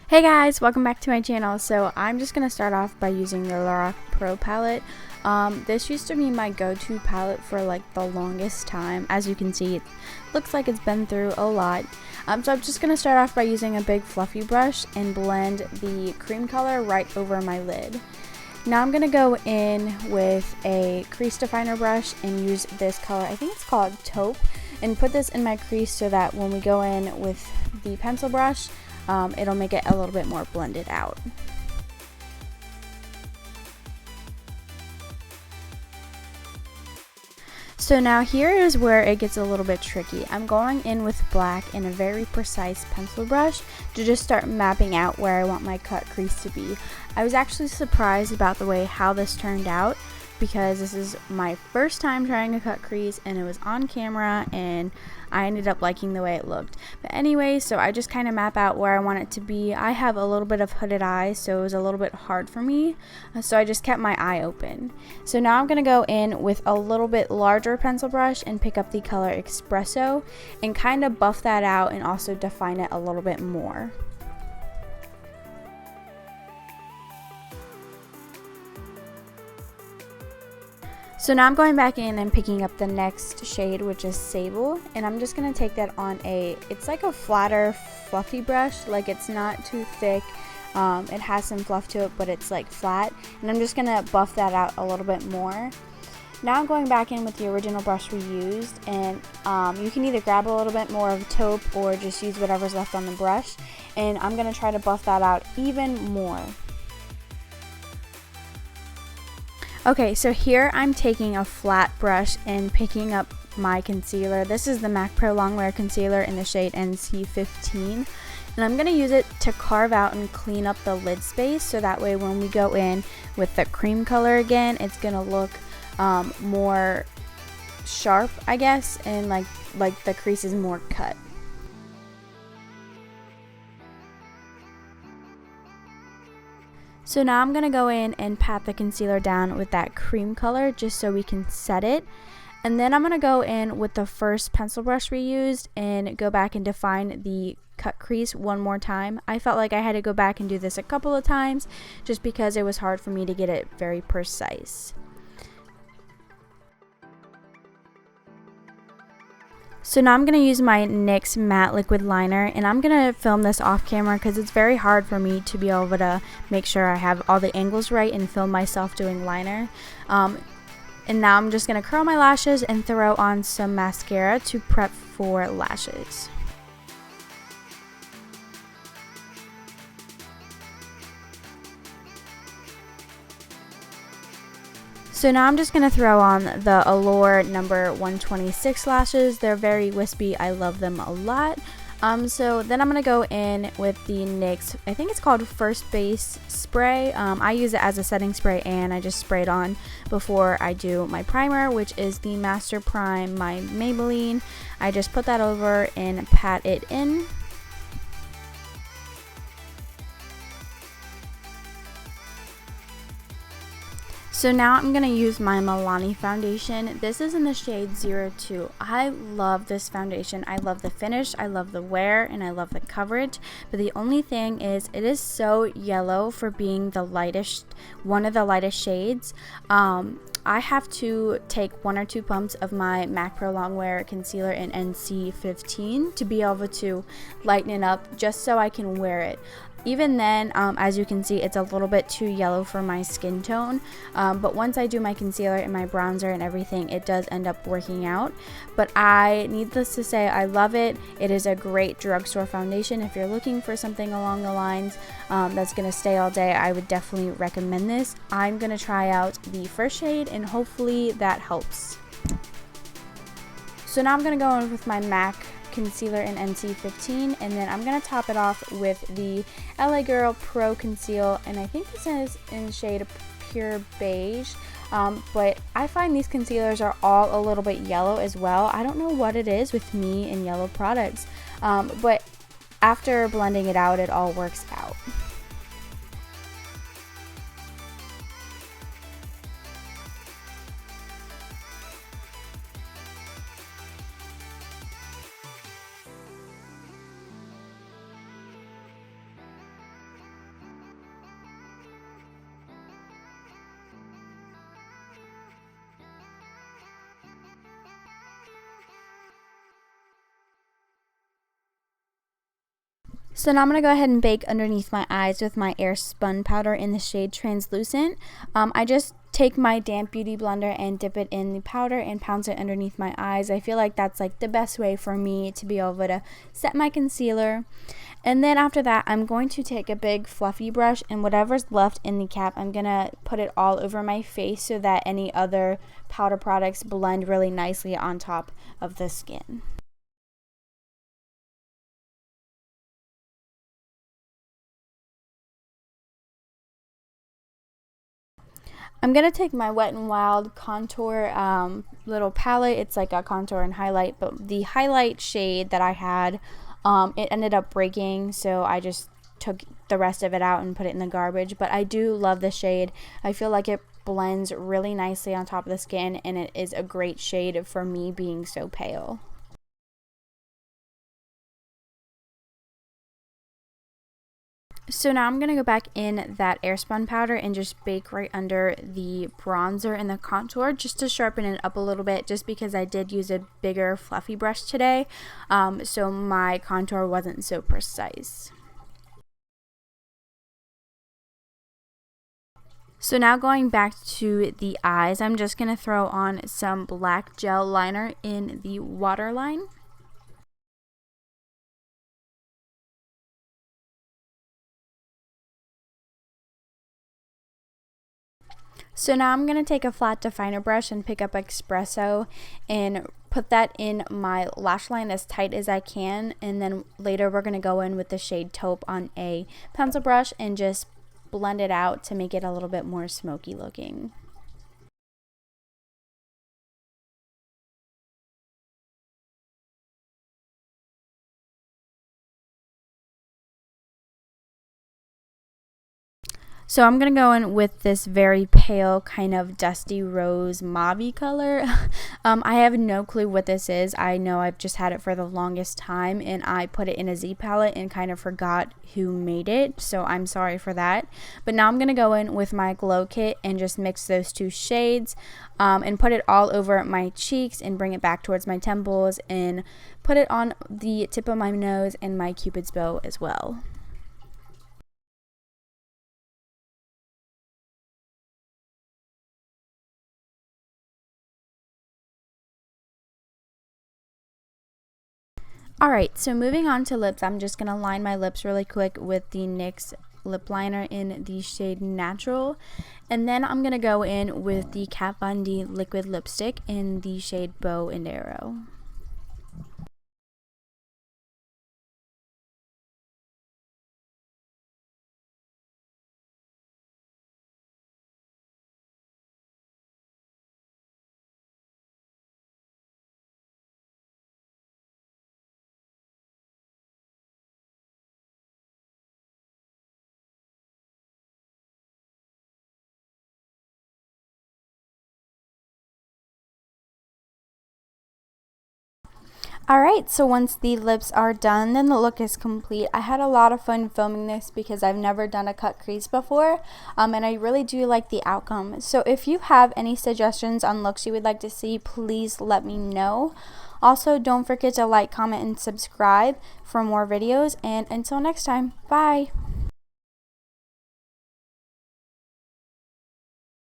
Hey guys, welcome back to my channel. So I'm just going to start off by using the Lorac Pro palette. This used to be my go-to palette for like the longest time. As you can see, it looks like it's been through a lot. So I'm just going to start off by using a big fluffy brush and blend the cream color right over my lid. Now I'm going to go in with a crease definer brush and use this color, I think it's called Taupe, and put this in my crease so that when we go in with the pencil brush, it'll make it a little bit more blended out. So now here is where it gets a little bit tricky. I'm going in with black and a very precise pencil brush to just start mapping out where I want my cut crease to be. I was actually surprised about the way how this turned out, because this is my first time trying a cut crease and it was on camera and I ended up liking the way it looked. But anyway, so I just kind of map out where I want it to be. I have a little bit of hooded eyes, so it was a little bit hard for me, so I just kept my eye open. So now I'm going to go in with a little bit larger pencil brush and pick up the color Espresso and kind of buff that out and also define it a little bit more. So now I'm going back in and picking up the next shade, which is Sable, and I'm just going to take that on it's like a flatter, fluffy brush, like it's not too thick, it has some fluff to it, but it's like flat, and I'm just going to buff that out a little bit more. Now I'm going back in with the original brush we used, and you can either grab a little bit more of Taupe or just use whatever's left on the brush, and I'm going to try to buff that out even more. Okay, so here I'm taking a flat brush and picking up my concealer. This is the MAC Pro Longwear Concealer in the shade NC15. And I'm going to use it to carve out and clean up the lid space, so that way when we go in with the cream color again, it's going to look more sharp, I guess, and like the crease is more cut. So now I'm going to go in and pat the concealer down with that cream color just so we can set it. And then I'm going to go in with the first pencil brush we used and go back and define the cut crease one more time. I felt like I had to go back and do this a couple of times just because it was hard for me to get it very precise. So now I'm going to use my NYX matte liquid liner, and I'm going to film this off camera because it's very hard for me to be able to make sure I have all the angles right and film myself doing liner. And now I'm just going to curl my lashes and throw on some mascara to prep for lashes. So now I'm just going to throw on the Allure number 126 lashes. They're very wispy. I love them a lot. So then I'm going to go in with the NYX, I think it's called First Base Spray. I use it as a setting spray, and I just spray it on before I do my primer, which is the Master Prime by Maybelline. I just put that over and pat it in. So now I'm going to use my Milani foundation. This is in the shade 02. I love this foundation. I love the finish, I love the wear, and I love the coverage. But the only thing is it is so yellow for being the lightest, one of the lightest shades. I have to take 1 or 2 pumps of my MAC Pro Longwear Concealer in NC15 to be able to lighten it up just so I can wear it. Even then, as you can see, it's a little bit too yellow for my skin tone, but once I do my concealer and my bronzer and everything, it does end up working out. But needless to say, I love it. It is a great drugstore foundation. If you're looking for something along the lines that's going to stay all day, I would definitely recommend this. I'm going to try out the first shade, and hopefully that helps. So now I'm going to go in with my MAC concealer in NC15, and then I'm going to top it off with the LA Girl Pro Conceal, and I think this is in shade Pure Beige, but I find these concealers are all a little bit yellow as well. I don't know what it is with me and yellow products, but after blending it out, it all works out. So now I'm going to go ahead and bake underneath my eyes with my air spun powder in the shade Translucent. I just take my damp beauty blender and dip it in the powder and pounce it underneath my eyes. I feel like that's like the best way for me to be able to set my concealer. And then after that, I'm going to take a big fluffy brush, and whatever's left in the cap, I'm going to put it all over my face so that any other powder products blend really nicely on top of the skin. I'm going to take my Wet n Wild contour little palette. It's like a contour and highlight, but the highlight shade that I had, it ended up breaking, so I just took the rest of it out and put it in the garbage. But I do love the shade. I feel like it blends really nicely on top of the skin, and it is a great shade for me being so pale. So now I'm going to go back in that airspun powder and just bake right under the bronzer and the contour just to sharpen it up a little bit, just because I did use a bigger fluffy brush today, so my contour wasn't so precise. So now going back to the eyes, I'm just going to throw on some black gel liner in the waterline. So now I'm going to take a flat definer brush and pick up Espresso and put that in my lash line as tight as I can, and then later we're going to go in with the shade Taupe on a pencil brush and just blend it out to make it a little bit more smoky looking. So I'm going to go in with this very pale kind of dusty rose mauve color. I have no clue what this is. I know I've just had it for the longest time, and I put it in a Z palette and kind of forgot who made it, so I'm sorry for that. But now I'm going to go in with my glow kit and just mix those two shades and put it all over my cheeks and bring it back towards my temples and put it on the tip of my nose and my cupid's bow as well. Alright, so moving on to lips, I'm just going to line my lips really quick with the NYX lip liner in the shade Natural. And then I'm going to go in with the Kat Von D liquid lipstick in the shade Bow and Arrow. Alright, so once the lips are done, then the look is complete. I had a lot of fun filming this because I've never done a cut crease before, and I really do like the outcome. So if you have any suggestions on looks you would like to see, please let me know. Also, don't forget to like, comment, and subscribe for more videos, and until next time, bye!